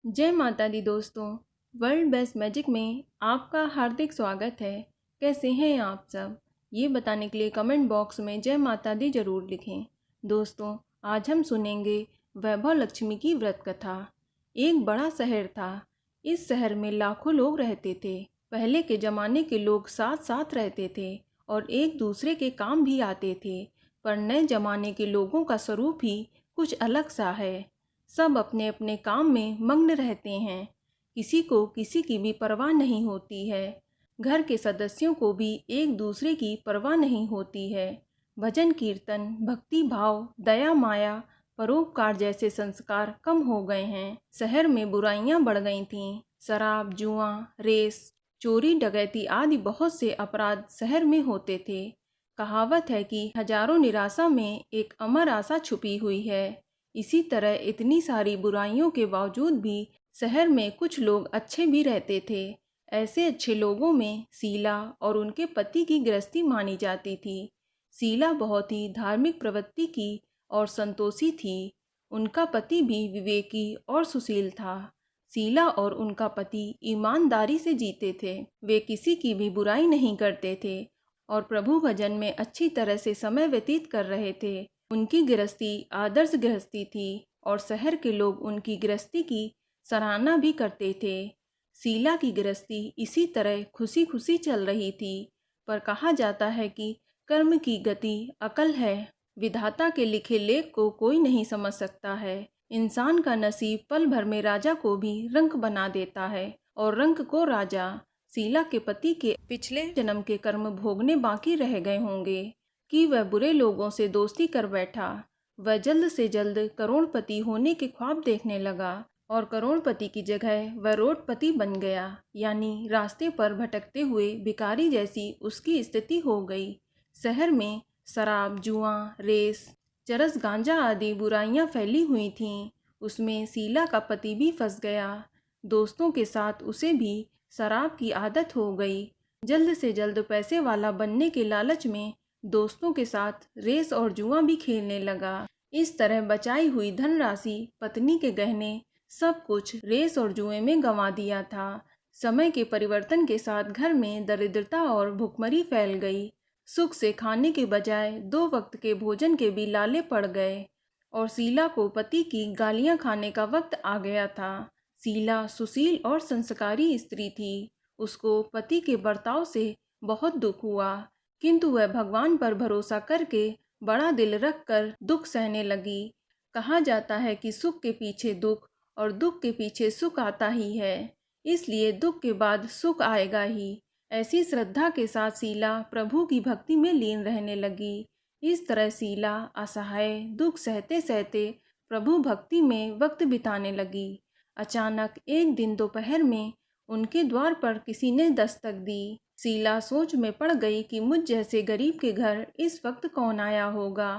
जय माता दी दोस्तों। वर्ल्ड बेस्ट मैजिक में आपका हार्दिक स्वागत है। कैसे हैं आप सब, ये बताने के लिए कमेंट बॉक्स में जय माता दी जरूर लिखें। दोस्तों, आज हम सुनेंगे वैभव लक्ष्मी की व्रत कथा। एक बड़ा शहर था। इस शहर में लाखों लोग रहते थे। पहले के ज़माने के लोग साथ साथ रहते थे और एक दूसरे के काम भी आते थे, पर नए ज़माने के लोगों का स्वरूप ही कुछ अलग सा है। सब अपने अपने काम में मग्न रहते हैं। किसी को किसी की भी परवाह नहीं होती है। घर के सदस्यों को भी एक दूसरे की परवाह नहीं होती है। भजन कीर्तन, भक्ति भाव, दया माया, परोपकार जैसे संस्कार कम हो गए हैं। शहर में बुराइयां बढ़ गई थीं। शराब, जुआ, रेस, चोरी, डकैती आदि बहुत से अपराध शहर में होते थे। कहावत है कि हजारों निराशा में एक अमर आशा छुपी हुई है। इसी तरह इतनी सारी बुराइयों के बावजूद भी शहर में कुछ लोग अच्छे भी रहते थे। ऐसे अच्छे लोगों में शीला और उनके पति की गृहस्थी मानी जाती थी। शीला बहुत ही धार्मिक प्रवृत्ति की और संतोषी थी। उनका पति भी विवेकी और सुशील था। शीला और उनका पति ईमानदारी से जीते थे। वे किसी की भी बुराई नहीं करते थे और प्रभु भजन में अच्छी तरह से समय व्यतीत कर रहे थे। उनकी गृहस्थी आदर्श गृहस्थी थी और शहर के लोग उनकी गृहस्थी की सराहना भी करते थे। शीला की गृहस्थी इसी तरह खुशी खुशी चल रही थी, पर कहा जाता है कि कर्म की गति अकल है। विधाता के लिखे लेख को कोई नहीं समझ सकता है। इंसान का नसीब पल भर में राजा को भी रंक बना देता है और रंक को राजा। शीला के पति के पिछले जन्म के कर्म भोगने बाकी रह गए होंगे कि वह बुरे लोगों से दोस्ती कर बैठा। वह जल्द से जल्द करोड़पति होने के ख्वाब देखने लगा और करोड़पति की जगह वह रोडपति बन गया, यानी रास्ते पर भटकते हुए भिखारी जैसी उसकी स्थिति हो गई। शहर में शराब, जुआ, रेस, चरस, गांजा आदि बुराइयां फैली हुई थीं। उसमें शीला का पति भी फंस गया। दोस्तों के साथ उसे भी शराब की आदत हो गई। जल्द से जल्द पैसे वाला बनने के लालच में दोस्तों के साथ रेस और जुआ भी खेलने लगा। इस तरह बचाई हुई धनराशि, पत्नी के गहने, सब कुछ रेस और जुए में गंवा दिया था। समय के परिवर्तन के साथ घर में दरिद्रता और भुखमरी फैल गई। सुख से खाने के बजाय 2 वक्त के भोजन के भी लाले पड़ गए और शीला को पति की गालियां खाने का वक्त आ गया था। शीला सुशील और संस्कारी स्त्री थी। उसको पति के बर्ताव से बहुत दुख हुआ, किंतु वह भगवान पर भरोसा करके बड़ा दिल रखकर दुख सहने लगी। कहा जाता है कि सुख के पीछे दुख और दुख के पीछे सुख आता ही है, इसलिए दुख के बाद सुख आएगा ही। ऐसी श्रद्धा के साथ शीला प्रभु की भक्ति में लीन रहने लगी। इस तरह शीला असहाय दुख सहते सहते प्रभु भक्ति में वक्त बिताने लगी। अचानक एक दिन दोपहर में उनके द्वार पर किसी ने दस्तक दी। शीला सोच में पड़ गई कि मुझ जैसे गरीब के घर इस वक्त कौन आया होगा।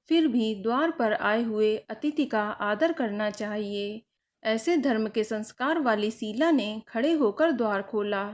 फिर भी द्वार पर आए हुए अतिथि का आदर करना चाहिए। ऐसे धर्म के संस्कार वाली शीला ने खड़े होकर द्वार खोला।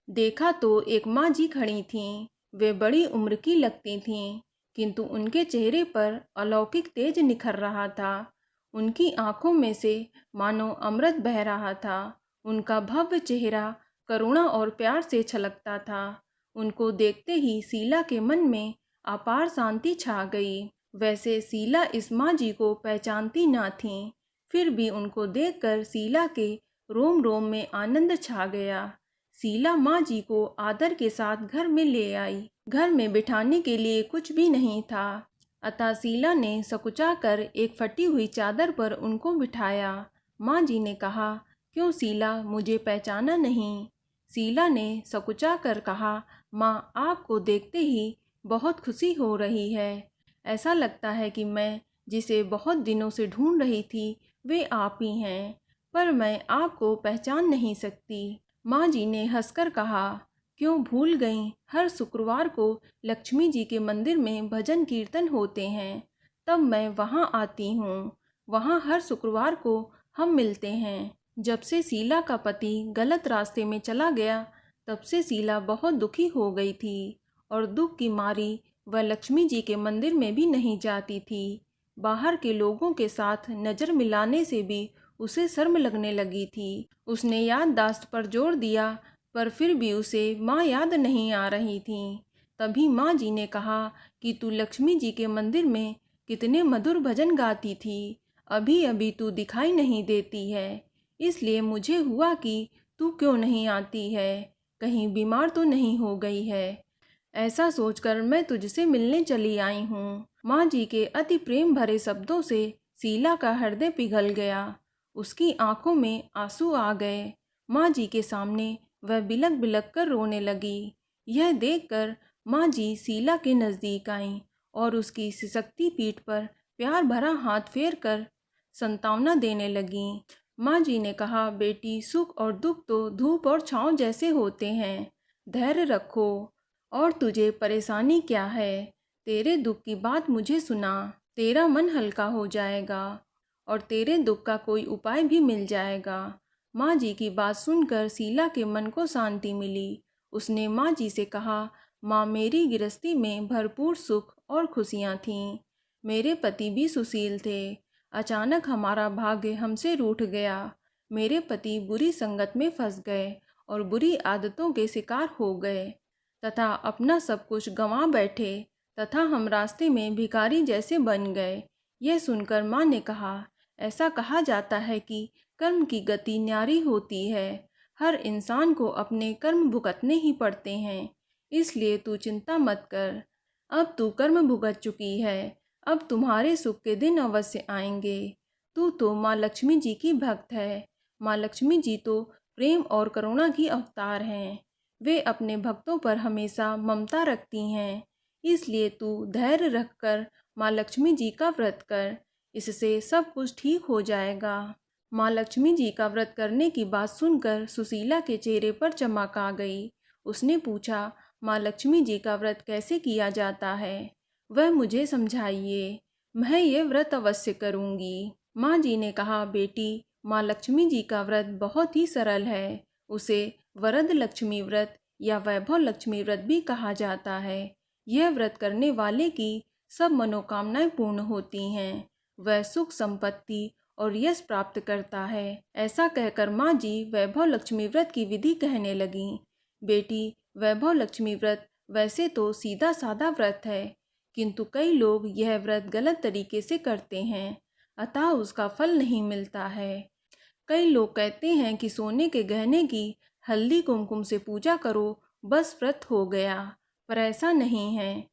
देखा तो एक माँ जी खड़ी थीं। वे बड़ी उम्र की लगती थीं, किंतु उनके चेहरे पर अलौकिक तेज निखर रहा था। उनकी आंखों में से मानो अमृत बह रहा था। उनका भव्य चेहरा करुणा और प्यार से छलकता था। उनको देखते ही शीला के मन में अपार शांति छा गई। वैसे शीला इस माँ जी को पहचानती ना थीं, फिर भी उनको देखकर शीला के रोम रोम में आनंद छा गया। शीला माँ जी को आदर के साथ घर में ले आई। घर में बिठाने के लिए कुछ भी नहीं था, अतः शीला ने सकुचाकर एक फटी हुई चादर पर उनको बिठाया। माँ जी ने कहा, क्यों शीला, मुझे पहचाना नहीं? शीला ने सकुचा कर कहा, माँ, आपको देखते ही बहुत खुशी हो रही है। ऐसा लगता है कि मैं जिसे बहुत दिनों से ढूंढ रही थी वे आप ही हैं, पर मैं आपको पहचान नहीं सकती। माँ जी ने हंसकर कहा, क्यों भूल गईं? हर शुक्रवार को लक्ष्मी जी के मंदिर में भजन कीर्तन होते हैं, तब मैं वहाँ आती हूँ। वहाँ हर शुक्रवार को हम मिलते हैं। जब से शीला का पति गलत रास्ते में चला गया, तब से शीला बहुत दुखी हो गई थी और दुख की मारी वह लक्ष्मी जी के मंदिर में भी नहीं जाती थी। बाहर के लोगों के साथ नज़र मिलाने से भी उसे शर्म लगने लगी थी। उसने याददाश्त पर जोर दिया, पर फिर भी उसे माँ याद नहीं आ रही थी। तभी माँ जी ने कहा कि तू लक्ष्मी जी के मंदिर में कितने मधुर भजन गाती थी, अभी अभी तू दिखाई नहीं देती है, इसलिए मुझे हुआ कि तू क्यों नहीं आती है, कहीं बीमार तो नहीं हो गई है। ऐसा सोचकर मैं तुझसे मिलने चली आई हूँ। माँ जी के अति प्रेम भरे शब्दों से शीला का हृदय पिघल गया। उसकी आंखों में आंसू आ गए। माँ जी के सामने वह बिलक बिलक कर रोने लगी। यह देखकर माँ जी शीला के नज़दीक आईं और उसकी सिसकती पीठ पर प्यार भरा हाथ फेर कर संतावना देने लगीं। माँ जी ने कहा, बेटी, सुख और दुख तो धूप और छाँव जैसे होते हैं, धैर्य रखो। और तुझे परेशानी क्या है? तेरे दुख की बात मुझे सुना, तेरा मन हल्का हो जाएगा और तेरे दुख का कोई उपाय भी मिल जाएगा। माँ जी की बात सुनकर शीला के मन को शांति मिली। उसने माँ जी से कहा, माँ, मेरी गृहस्थी में भरपूर सुख और खुशियाँ थीं। मेरे पति भी सुशील थे। अचानक हमारा भाग्य हमसे रूठ गया। मेरे पति बुरी संगत में फंस गए और बुरी आदतों के शिकार हो गए तथा अपना सब कुछ गंवा बैठे तथा हम रास्ते में भिखारी जैसे बन गए। यह सुनकर माँ ने कहा, ऐसा कहा जाता है कि कर्म की गति न्यारी होती है। हर इंसान को अपने कर्म भुगतने ही पड़ते हैं, इसलिए तू चिंता मत कर। अब तू कर्म भुगत चुकी है, अब तुम्हारे सुख के दिन अवश्य आएंगे। तू तो माँ लक्ष्मी जी की भक्त है। माँ लक्ष्मी जी तो प्रेम और करुणा की अवतार हैं। वे अपने भक्तों पर हमेशा ममता रखती हैं, इसलिए तू धैर्य रखकर माँ लक्ष्मी जी का व्रत कर, इससे सब कुछ ठीक हो जाएगा। माँ लक्ष्मी जी का व्रत करने की बात सुनकर सुशीला के चेहरे पर चमक आ गई। उसने पूछा, माँ लक्ष्मी जी का व्रत कैसे किया जाता है? वह मुझे समझाइए, मैं ये व्रत अवश्य करूँगी। माँ जी ने कहा, बेटी, माँ लक्ष्मी जी का व्रत बहुत ही सरल है। उसे वरद लक्ष्मी व्रत या वैभव लक्ष्मी व्रत भी कहा जाता है। यह व्रत करने वाले की सब मनोकामनाएं पूर्ण होती हैं। वह सुख, संपत्ति और यश प्राप्त करता है। ऐसा कहकर माँ जी वैभव लक्ष्मी व्रत की विधि कहने लगीं। बेटी, वैभव लक्ष्मी व्रत वैसे तो सीधा साधा व्रत है, किंतु कई लोग यह व्रत गलत तरीके से करते हैं, अतः उसका फल नहीं मिलता है। कई लोग कहते हैं कि सोने के गहने की हल्दी कुमकुम से पूजा करो, बस व्रत हो गया, पर ऐसा नहीं है।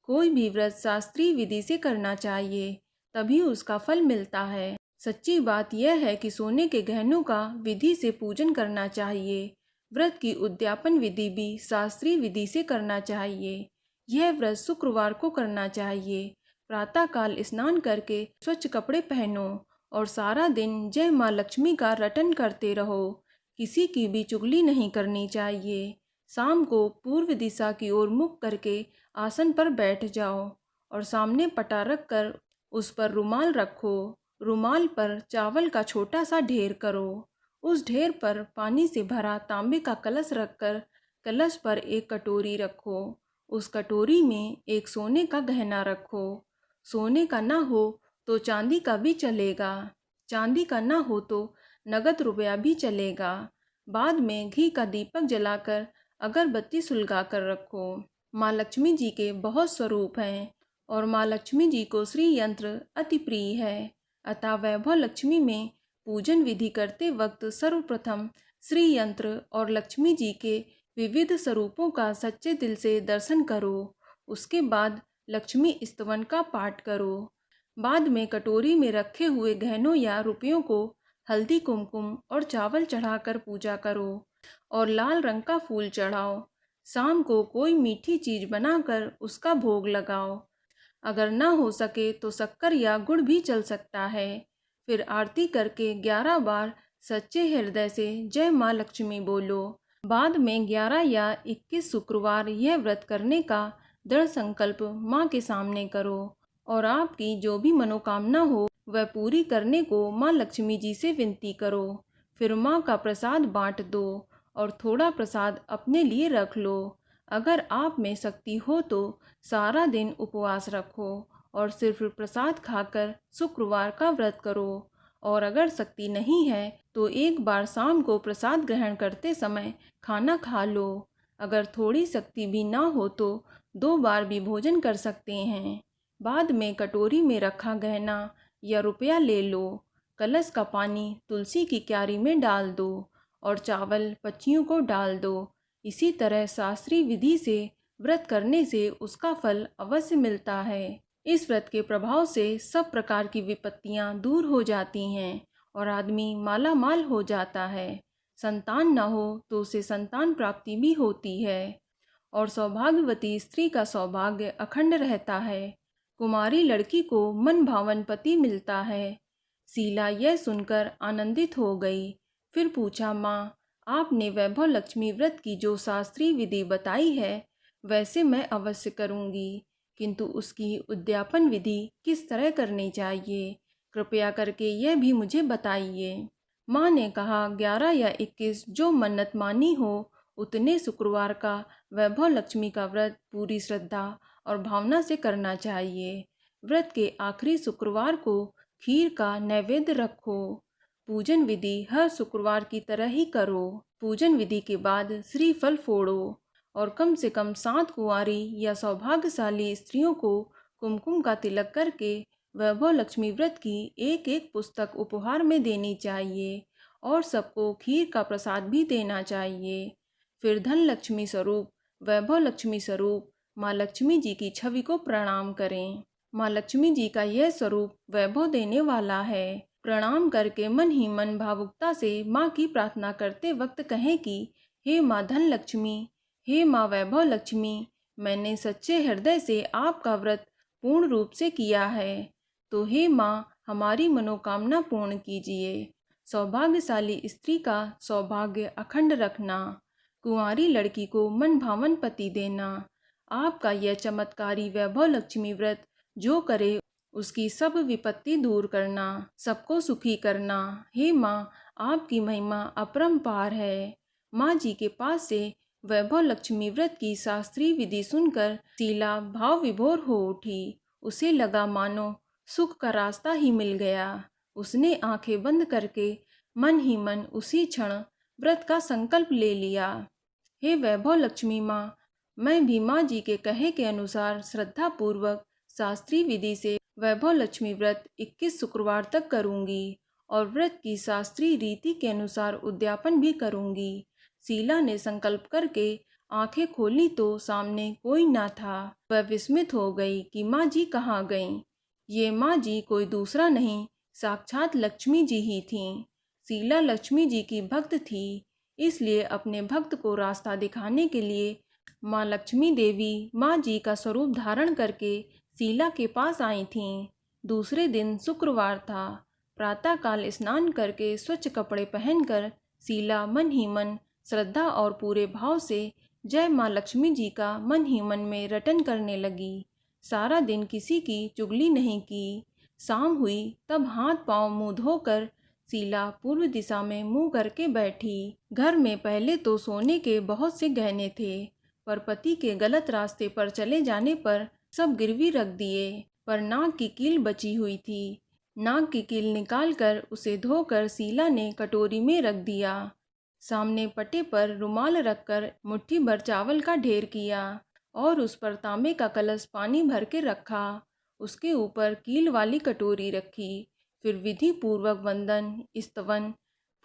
कोई भी व्रत शास्त्रीय विधि से करना चाहिए, तभी उसका फल मिलता है। सच्ची बात यह है कि सोने के गहनों का विधि से पूजन करना चाहिए। व्रत की उद्यापन विधि भी शास्त्रीय विधि से करना चाहिए। यह व्रत शुक्रवार को करना चाहिए। प्रातःकाल स्नान करके स्वच्छ कपड़े पहनो और सारा दिन जय माँ लक्ष्मी का रटन करते रहो। किसी की भी चुगली नहीं करनी चाहिए। शाम को पूर्व दिशा की ओर मुख करके आसन पर बैठ जाओ और सामने पटा रख कर उस पर रुमाल रखो। रुमाल पर चावल का छोटा सा ढेर करो। उस ढेर पर पानी से भरा तांबे का कलश रखकर कलश पर एक कटोरी रखो। उस कटोरी में एक सोने का गहना रखो। सोने का ना हो तो चांदी का भी चलेगा। चांदी का ना हो तो नगद रुपया भी चलेगा। बाद में घी का दीपक जलाकर अगरबत्ती सुलगा कर रखो। माँ लक्ष्मी जी के बहुत स्वरूप हैं और माँ लक्ष्मी जी को श्री यंत्र अति प्रिय है, अतः वैभव लक्ष्मी में पूजन विधि करते वक्त सर्वप्रथम श्री यंत्र और लक्ष्मी जी के विविध स्वरूपों का सच्चे दिल से दर्शन करो। उसके बाद लक्ष्मी स्तवन का पाठ करो। बाद में कटोरी में रखे हुए गहनों या रुपयों को हल्दी कुमकुम और चावल चढ़ाकर पूजा करो और लाल रंग का फूल चढ़ाओ। शाम को कोई मीठी चीज बनाकर उसका भोग लगाओ। अगर ना हो सके तो शक्कर या गुड़ भी चल सकता है। फिर आरती करके 11 बार सच्चे हृदय से जय माँ लक्ष्मी बोलो। बाद में 11 या 21 शुक्रवार यह व्रत करने का दृढ़ संकल्प माँ के सामने करो और आपकी जो भी मनोकामना हो वह पूरी करने को माँ लक्ष्मी जी से विनती करो। फिर माँ का प्रसाद बांट दो और थोड़ा प्रसाद अपने लिए रख लो। अगर आप में शक्ति हो तो सारा दिन उपवास रखो और सिर्फ प्रसाद खाकर शुक्रवार का व्रत करो और अगर शक्ति नहीं है तो एक बार शाम को प्रसाद ग्रहण करते समय खाना खा लो। अगर थोड़ी शक्ति भी ना हो तो 2 बार भी भोजन कर सकते हैं। बाद में कटोरी में रखा गहना या रुपया ले लो। कलश का पानी तुलसी की क्यारी में डाल दो और चावल पक्षियों को डाल दो। इसी तरह शास्त्रीय विधि से व्रत करने से उसका फल अवश्य मिलता है। इस व्रत के प्रभाव से सब प्रकार की विपत्तियां दूर हो जाती हैं और आदमी माला माल हो जाता है। संतान न हो तो उसे संतान प्राप्ति भी होती है और सौभाग्यवती स्त्री का सौभाग्य अखंड रहता है। कुमारी लड़की को मन भावन पति मिलता है। शीला यह सुनकर आनंदित हो गई। फिर पूछा, माँ, आपने वैभव लक्ष्मी व्रत की जो शास्त्रीय विधि बताई है वैसे मैं अवश्य करूँगी, किंतु उसकी उद्यापन विधि किस तरह करनी चाहिए, कृपया करके यह भी मुझे बताइए। माँ ने कहा, 11 या 21 जो मन्नत मानी हो उतने शुक्रवार का वैभव लक्ष्मी का व्रत पूरी श्रद्धा और भावना से करना चाहिए। व्रत के आखिरी शुक्रवार को खीर का नैवेद्य रखो। पूजन विधि हर शुक्रवार की तरह ही करो। पूजन विधि के बाद श्रीफल फोड़ो और कम से कम 7 कुंवारी या सौभाग्यशाली स्त्रियों को कुमकुम का तिलक करके वैभव लक्ष्मी व्रत की एक एक पुस्तक उपहार में देनी चाहिए और सबको खीर का प्रसाद भी देना चाहिए। फिर धन लक्ष्मी स्वरूप, वैभव लक्ष्मी स्वरूप माँ लक्ष्मी जी की छवि को प्रणाम करें। माँ लक्ष्मी जी का यह स्वरूप वैभव देने वाला है। प्रणाम करके मन ही मन भावुकता से माँ की प्रार्थना करते वक्त कहें कि हे माँ धन लक्ष्मी, हे माँ वैभव लक्ष्मी, मैंने सच्चे हृदय से आपका व्रत पूर्ण रूप से किया है, तो हे माँ हमारी मनोकामना पूर्ण कीजिए। सौभाग्यशाली स्त्री का सौभाग्य अखंड रखना, कुंवारी लड़की को मन भावन पति देना। आपका यह चमत्कारी वैभव लक्ष्मी व्रत जो करे उसकी सब विपत्ति दूर करना, सबको सुखी करना। हे माँ, आपकी महिमा अपरंपार है। माँ जी के पास से वैभव लक्ष्मी व्रत की शास्त्रीय विधि सुनकर शीला भाव विभोर हो उठी। उसे लगा मानो सुख का रास्ता ही मिल गया। उसने आंखें बंद करके मन ही मन उसी क्षण व्रत का संकल्प ले लिया। हे वैभव लक्ष्मी माँ, मैं भी माँ जी के कहे के अनुसार श्रद्धा पूर्वक शास्त्रीय विधि से वैभव लक्ष्मी व्रत 21 शुक्रवार तक करूंगी और व्रत की शास्त्रीय रीति के अनुसार उद्यापन भी करूंगी। शीला ने संकल्प करके आंखें खोली तो सामने कोई न था। वह विस्मित हो गई कि माँ जी कहाँ गईं। ये माँ जी कोई दूसरा नहीं, साक्षात लक्ष्मी जी ही थीं। शीला लक्ष्मी जी की भक्त थी, इसलिए अपने भक्त को रास्ता दिखाने के लिए माँ लक्ष्मी देवी माँ जी का स्वरूप धारण करके शीला के पास आई थीं। दूसरे दिन शुक्रवार था। प्रातःकाल स्नान करके स्वच्छ कपड़े पहनकर शीला मन ही मन श्रद्धा और पूरे भाव से जय माँ लक्ष्मी जी का मन ही मन में रटन करने लगी। सारा दिन किसी की चुगली नहीं की। शाम हुई तब हाथ पांव मुंह धोकर शीला पूर्व दिशा में मुंह करके बैठी। घर में पहले तो सोने के बहुत से गहने थे, पर पति के गलत रास्ते पर चले जाने पर सब गिरवी रख दिए। पर नाक की कील बची हुई थी। नाक की कील निकालकर उसे धोकर शीला ने कटोरी में रख दिया। सामने पटे पर रुमाल रखकर मुट्ठी भर चावल का ढेर किया और उस पर तांबे का कलश पानी भर के रखा। उसके ऊपर कील वाली कटोरी रखी। फिर विधि पूर्वक वंदन, स्तवन,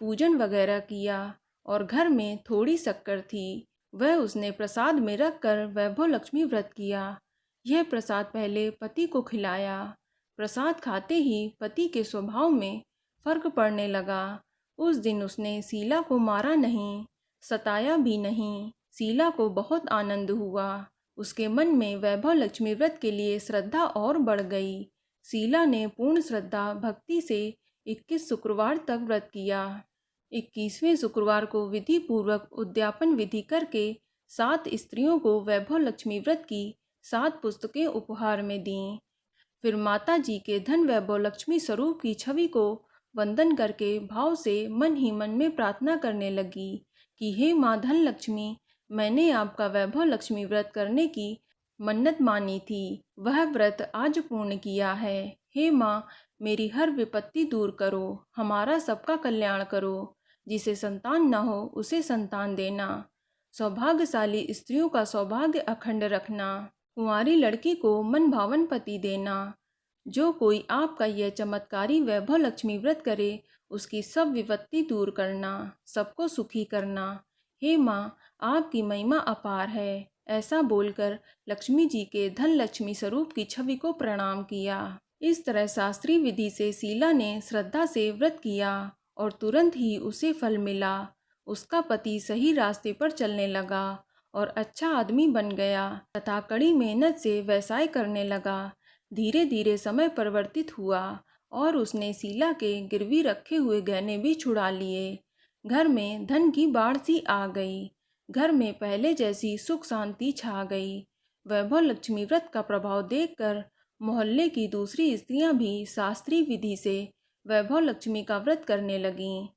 पूजन वगैरह किया और घर में थोड़ी शक्कर थी, वह उसने प्रसाद में रखकर वैभव लक्ष्मी व्रत किया। यह प्रसाद पहले पति को खिलाया। प्रसाद खाते ही पति के स्वभाव में फर्क पड़ने लगा। उस दिन उसने शीला को मारा नहीं, सताया भी नहीं। शीला को बहुत आनंद हुआ। उसके मन में वैभव लक्ष्मी व्रत के लिए श्रद्धा और बढ़ गई। शीला ने पूर्ण श्रद्धा भक्ति से 21 शुक्रवार तक व्रत किया। 21वें शुक्रवार को विधि पूर्वक उद्यापन विधि करके 7 स्त्रियों को वैभव लक्ष्मी व्रत की 7 पुस्तकें उपहार में दीं। फिर माता जी के धन वैभव लक्ष्मी स्वरूप की छवि को वंदन करके भाव से मन ही मन में प्रार्थना करने लगी कि हे माँ धन लक्ष्मी, मैंने आपका वैभव लक्ष्मी व्रत करने की मन्नत मानी थी, वह व्रत आज पूर्ण किया है। हे माँ, मेरी हर विपत्ति दूर करो, हमारा सबका कल्याण करो। जिसे संतान न हो उसे संतान देना। सौभाग्यशाली स्त्रियों का सौभाग्य अखंड रखना। कुंवारी लड़की को मन भावन पति देना। जो कोई आपका यह चमत्कारी वैभव लक्ष्मी व्रत करे, उसकी सब विपत्ति दूर करना, सबको सुखी करना। हे माँ, आपकी महिमा अपार है। ऐसा बोलकर लक्ष्मी जी के धन लक्ष्मी स्वरूप की छवि को प्रणाम किया। इस तरह शास्त्रीय विधि से शीला ने श्रद्धा से व्रत किया और तुरंत ही उसे फल मिला। उसका पति सही रास्ते पर चलने लगा और अच्छा आदमी बन गया तथा कड़ी मेहनत से व्यवसाय करने लगा। धीरे धीरे समय परिवर्तित हुआ और उसने शीला के गिरवी रखे हुए गहने भी छुड़ा लिए। घर में धन की बाढ़ सी आ गई। घर में पहले जैसी सुख शांति छा गई। वैभव लक्ष्मी व्रत का प्रभाव देखकर मोहल्ले की दूसरी स्त्रियां भी शास्त्रीय विधि से वैभव लक्ष्मी का व्रत करने लगीं।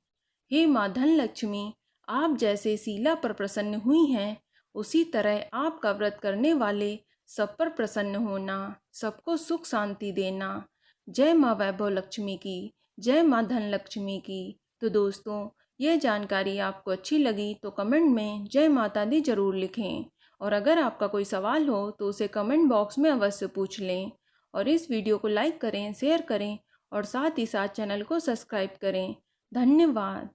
हे माँ धन लक्ष्मी, आप जैसे शीला पर प्रसन्न हुई हैं, उसी तरह आपका व्रत करने वाले सब पर प्रसन्न होना, सबको सुख शांति देना। जय माँ वैभव लक्ष्मी की, जय माँ धन लक्ष्मी की। तो दोस्तों, यह जानकारी आपको अच्छी लगी तो कमेंट में जय माता दी जरूर लिखें। और अगर आपका कोई सवाल हो तो उसे कमेंट बॉक्स में अवश्य पूछ लें। और इस वीडियो को लाइक करें, शेयर करें और साथ ही साथ चैनल को सब्सक्राइब करें। धन्यवाद।